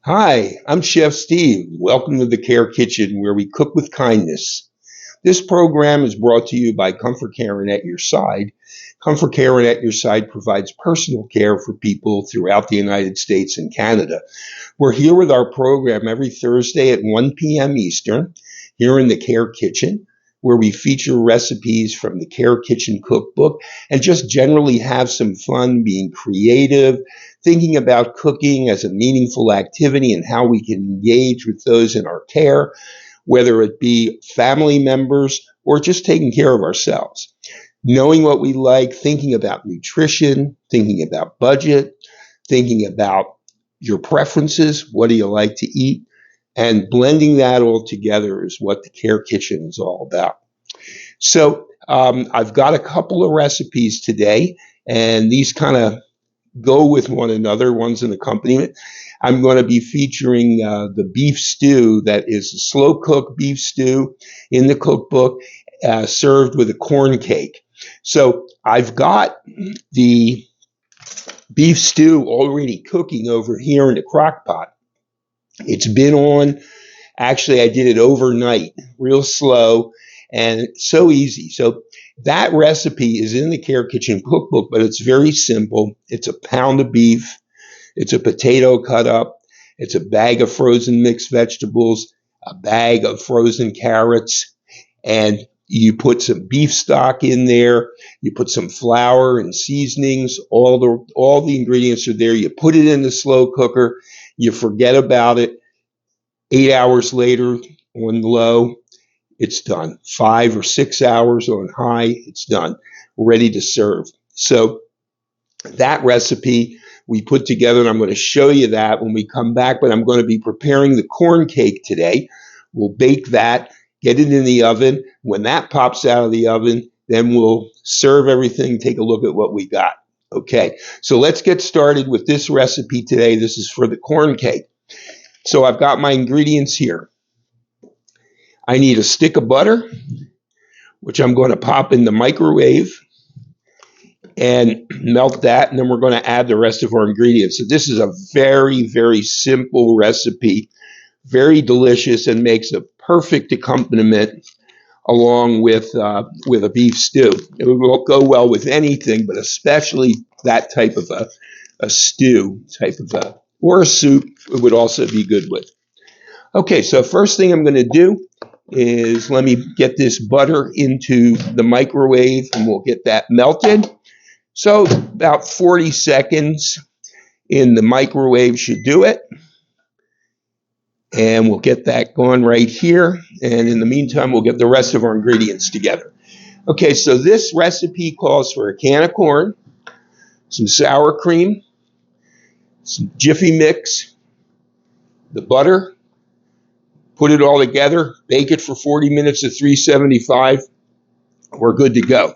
Hi, I'm Chef Steve. Welcome to the Care Kitchen, where we cook with kindness. This program is brought to you by Comfort Care and At Your Side. Comfort Care and At Your Side provides personal care for people throughout the United States and Canada. We're here with our program every Thursday at 1 p.m. Eastern, here in the Care Kitchen, where we feature recipes from the Care Kitchen cookbook and just generally have some fun being creative, thinking about cooking as a meaningful activity and how we can engage with those in our care, whether it be family members or just taking care of ourselves. Knowing what we like, thinking about nutrition, thinking about budget, thinking about your preferences, what do you like to eat, and blending that all together is what the Care Kitchen is all about. So I've got a couple of recipes today, and these kind of go with one another. One's an accompaniment. I'm going to be featuring the beef stew that is a slow cook beef stew in the cookbook, served with a corn cake. So I've got the beef stew already cooking over here in the crock pot. It's been on. Actually, I did it overnight, real slow and so easy. So that recipe is in the Care Kitchen cookbook, but it's very simple. It's a pound of beef. It's a potato cut up. It's a bag of frozen mixed vegetables, a bag of frozen carrots, and you put some beef stock in there. You put some flour and seasonings. All the ingredients are there. You put it in the slow cooker. You forget about it. 8 hours later on low, it's done. 5 or 6 hours on high, it's done. Ready to serve. So that recipe we put together, and I'm going to show you that when we come back, but I'm going to be preparing the corn cake today. We'll bake that, get it in the oven. When that pops out of the oven, then we'll serve everything, take a look at what we got. Okay, so let's get started with this recipe today. This is for the corn cake. So I've got my ingredients here. I need a stick of butter, which I'm going to pop in the microwave and melt that, and then we're going to add the rest of our ingredients. So this is a very, very simple recipe, very delicious, and makes a perfect accompaniment along with a beef stew. It will go well with anything, but especially that type of a stew, or a soup, it would also be good with. Okay, so first thing I'm going to do is let me get this butter into the microwave, and we'll get that melted. So about 40 seconds in the microwave should do it. And we'll get that going right here. And in the meantime, we'll get the rest of our ingredients together. Okay, so this recipe calls for a can of corn, some sour cream, some Jiffy Mix, the butter. Put it all together, bake it for 40 minutes at 375. We're good to go.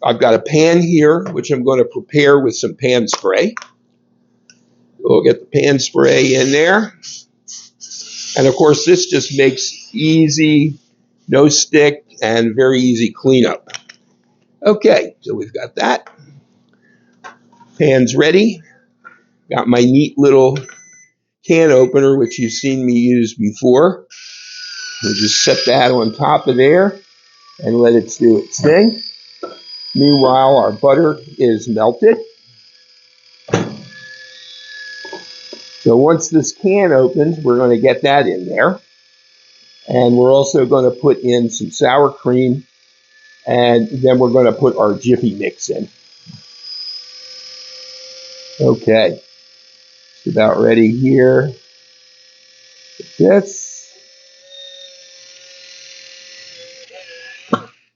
I've got a pan here, which I'm going to prepare with some pan spray. We'll get the pan spray in there. And of course, this just makes easy, no stick, and very easy cleanup. Okay, so we've got that. Pan's ready. Got my neat little can opener, which you've seen me use before. We'll just set that on top of there and let it do its thing. Meanwhile, our butter is melted. So once this can opens, we're going to get that in there. And we're also going to put in some sour cream, and then we're going to put our Jiffy Mix in. Okay, it's about ready here. This.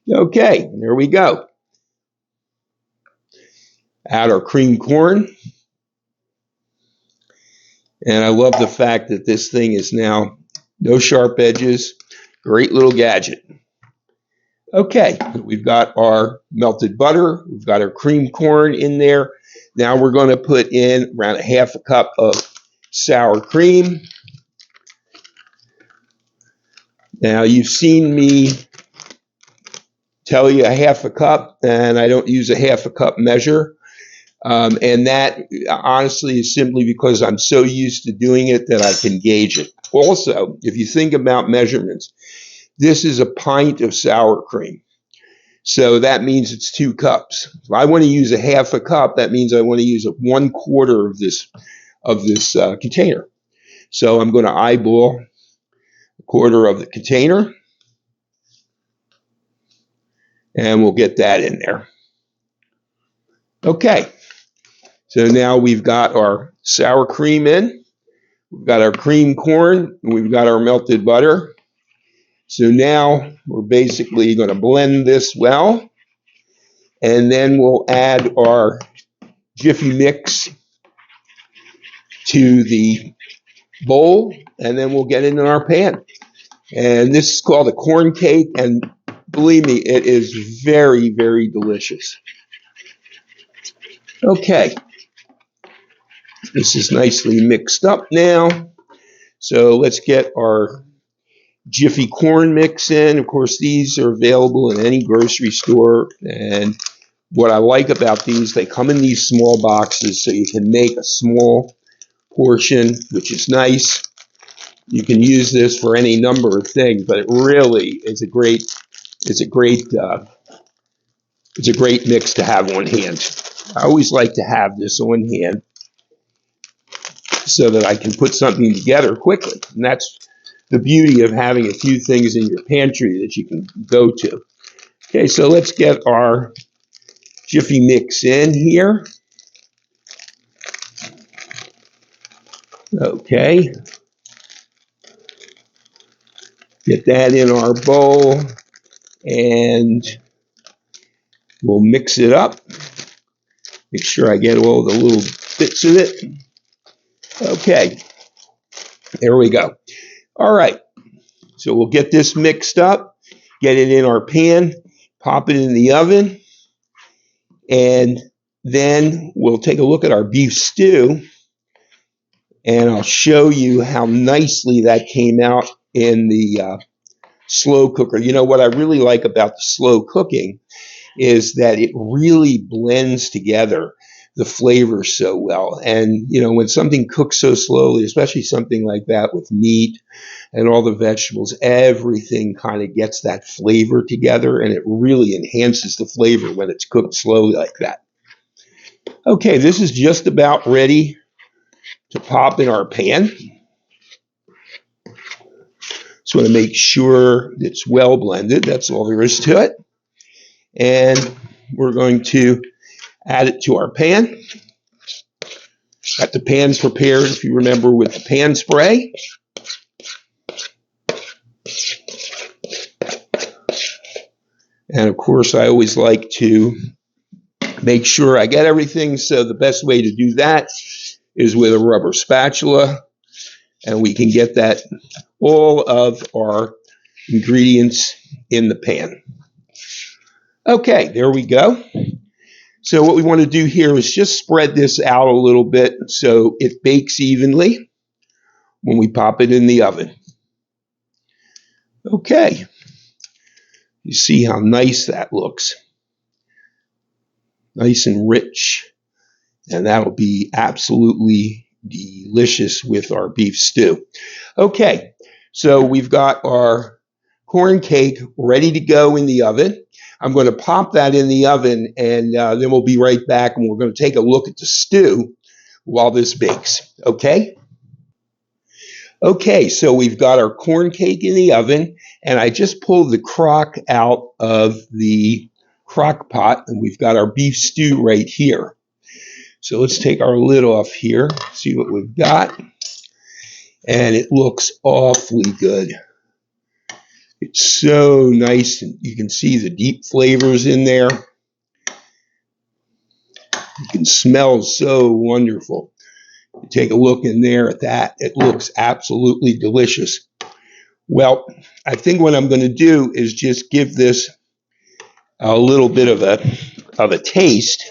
Okay, there we go. Add our cream corn. And I love the fact that this thing is now no sharp edges. Great little gadget. Okay, we've got our melted butter. We've got our cream corn in there. Now we're going to put in around a half a cup of sour cream. Now you've seen me tell you a half a cup, and I don't use a half a cup measure. And that honestly is simply because I'm so used to doing it that I can gauge it. Also, if you think about measurements, this is a pint of sour cream. So that means it's 2 cups. If I want to use a half a cup, that means I want to use 1/4 of this container. So I'm going to eyeball 1/4 of the container, and we'll get that in there. Okay, so now we've got our sour cream in, we've got our cream corn, and we've got our melted butter. So now we're basically going to blend this well, and then we'll add our Jiffy Mix to the bowl, and then we'll get it in our pan. And this is called a corn cake, and believe me, it is very, very delicious. Okay, this is nicely mixed up now. So let's get our Jiffy corn mix in. Of course, these are available in any grocery store. And what I like about these, they come in these small boxes, so you can make a small portion, which is nice. You can use this for any number of things, but it really is a great mix to have on hand. I always like to have this on hand so that I can put something together quickly. And that's the beauty of having a few things in your pantry that you can go to. Okay, so let's get our Jiffy Mix in here. Okay, get that in our bowl, and we'll mix it up. Make sure I get all the little bits of it. Okay, there we go. All right, so we'll get this mixed up, get it in our pan, pop it in the oven, and then we'll take a look at our beef stew, and I'll show you how nicely that came out in the slow cooker. You know, what I really like about the slow cooking is that it really blends together the flavors so well. And, you know, when something cooks so slowly, especially something like that with meat and all the vegetables, everything kind of gets that flavor together, and it really enhances the flavor when it's cooked slowly like that. Okay, this is just about ready to pop in our pan. Just want to make sure it's well blended. That's all there is to it. And we're going to add it to our pan. Got the pan prepared, if you remember, with the pan spray. And of course, I always like to make sure I get everything. So the best way to do that is with a rubber spatula. And we can get that all of our ingredients in the pan. Okay, there we go. So what we want to do here is just spread this out a little bit so it bakes evenly when we pop it in the oven. Okay, you see how nice that looks. Nice and rich, and that'll be absolutely delicious with our beef stew. Okay, so we've got our corn cake ready to go in the oven. I'm going to pop that in the oven, and then we'll be right back, and we're going to take a look at the stew while this bakes. Okay? Okay, so we've got our corn cake in the oven, and I just pulled the crock out of the crock pot, and we've got our beef stew right here. So let's take our lid off here, see what we've got. And it looks awfully good. It's so nice, and you can see the deep flavors in there. You can smell so wonderful. Take a look in there at that. It looks absolutely delicious. Well, I think what I'm going to do is just give this a little bit of a taste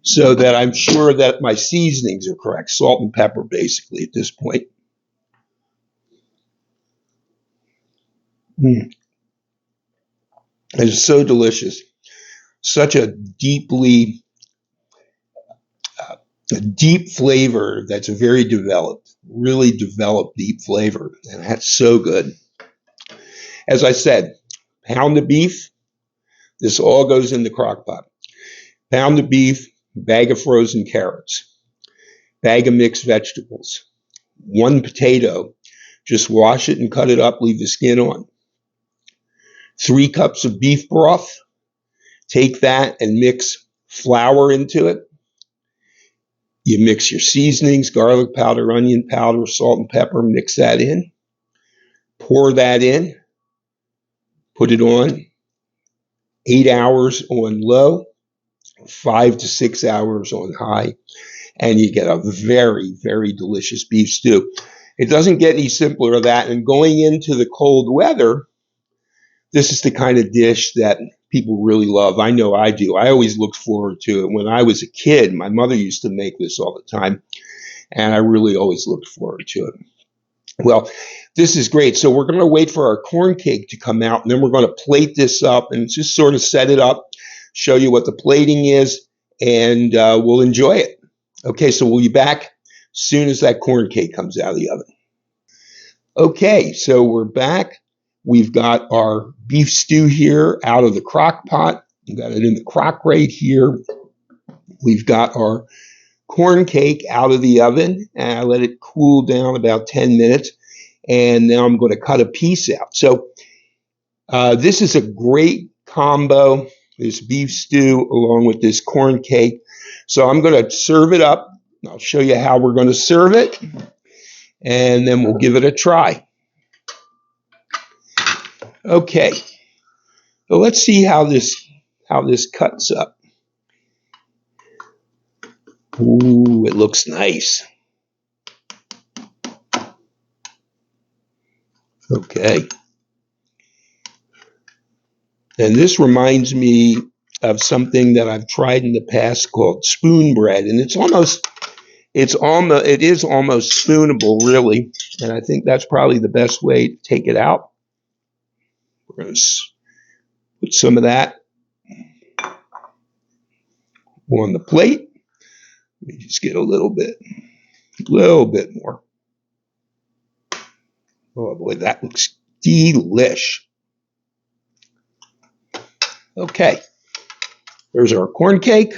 so that I'm sure that my seasonings are correct. Salt and pepper, basically, at this point. It is so delicious. Such a deeply a deep flavor that's very developed, really developed deep flavor. And that's so good. As I said, pound of beef. This all goes in the crock pot. Pound of beef, bag of frozen carrots, bag of mixed vegetables, 1 potato. Just wash it and cut it up, leave the skin on. 3 cups of beef broth. Take that and mix flour into it. You mix your seasonings, garlic powder, onion powder, salt and pepper, mix that in. Pour that in. Put it on. 8 hours on low, 5 to 6 hours on high, and you get a very, very delicious beef stew. It doesn't get any simpler than that. And going into the cold weather, this is the kind of dish that people really love. I know I do. I always looked forward to it. When I was a kid, my mother used to make this all the time, and I really always looked forward to it. Well, this is great. So we're going to wait for our corn cake to come out, and then we're going to plate this up and just sort of set it up, show you what the plating is, and we'll enjoy it. Okay, so we'll be back as soon as that corn cake comes out of the oven. Okay, so we're back. We've got our beef stew here out of the crock pot. We've got it in the crock right here. We've got our corn cake out of the oven, and I let it cool down about 10 minutes, and now I'm going to cut a piece out. So this is a great combo, this beef stew along with this corn cake. So I'm going to serve it up. I'll show you how we're going to serve it, and then we'll give it a try. Okay, so let's see how this cuts up. Ooh, it looks nice. Okay. And this reminds me of something that I've tried in the past called spoon bread, and it is almost spoonable, really. And I think that's probably the best way to take it out. We're going to put some of that on the plate. Let me just get a little bit more. Oh boy, that looks delish. Okay, there's our corn cake.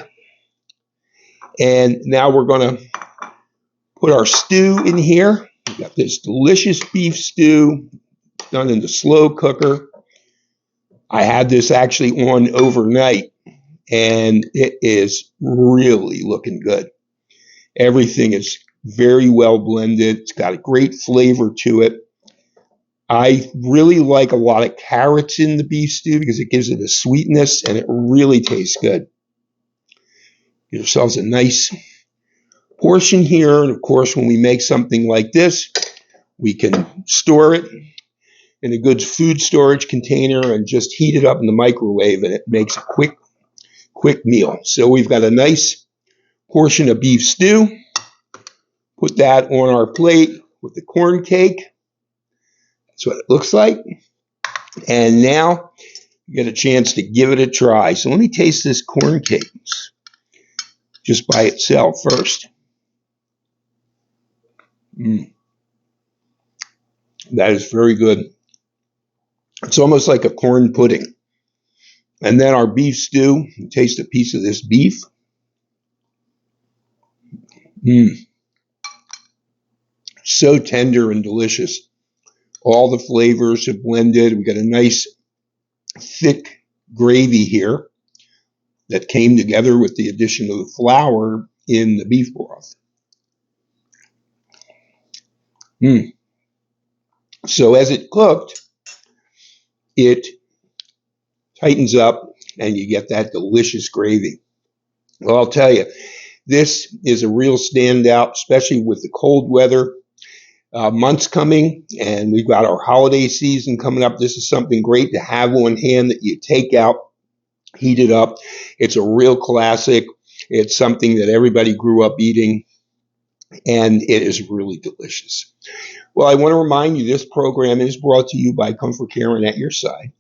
And now we're going to put our stew in here. We've got this delicious beef stew done in the slow cooker. I had this actually on overnight, and it is really looking good. Everything is very well blended. It's got a great flavor to it. I really like a lot of carrots in the beef stew because it gives it a sweetness, and it really tastes good. Get yourselves a nice portion here, and of course, when we make something like this, we can store it in a good food storage container and just heat it up in the microwave, and it makes a quick meal. So we've got a nice portion of beef stew. Put that on our plate with the corn cake. That's what it looks like. And now you get a chance to give it a try. So let me taste this corn cake just by itself first. That is very good. It's almost like a corn pudding. And then our beef stew, taste a piece of this beef. So tender and delicious. All the flavors have blended. We got a nice thick gravy here that came together with the addition of the flour in the beef broth. So as it cooked, it tightens up and you get that delicious gravy. Well, I'll tell you, this is a real standout, especially with the cold weather months coming, and we've got our holiday season coming up. This is something great to have on hand that you take out, heat it up. It's a real classic. It's something that everybody grew up eating, and it is really delicious. Well, I want to remind you this program is brought to you by Comfort Caring at your side.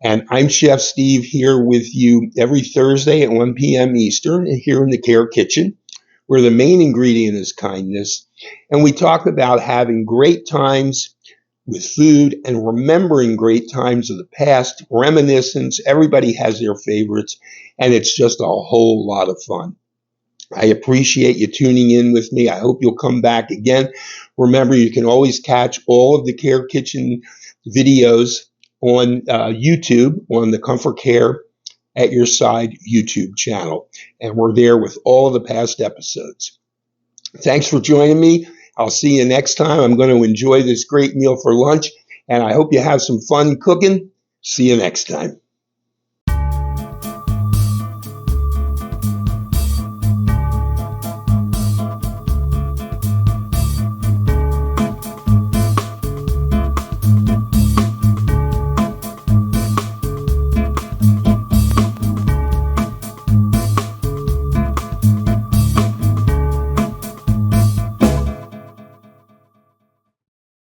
And I'm Chef Steve here with you every Thursday at 1 p.m. Eastern here in the Care Kitchen, where the main ingredient is kindness. And we talk about having great times with food and remembering great times of the past, reminiscence. Everybody has their favorites, and it's just a whole lot of fun. I appreciate you tuning in with me. I hope you'll come back again. Remember, you can always catch all of the Care Kitchen videos on YouTube, on the Comfort Care at Your Side YouTube channel. And we're there with all of the past episodes. Thanks for joining me. I'll see you next time. I'm going to enjoy this great meal for lunch, and I hope you have some fun cooking. See you next time.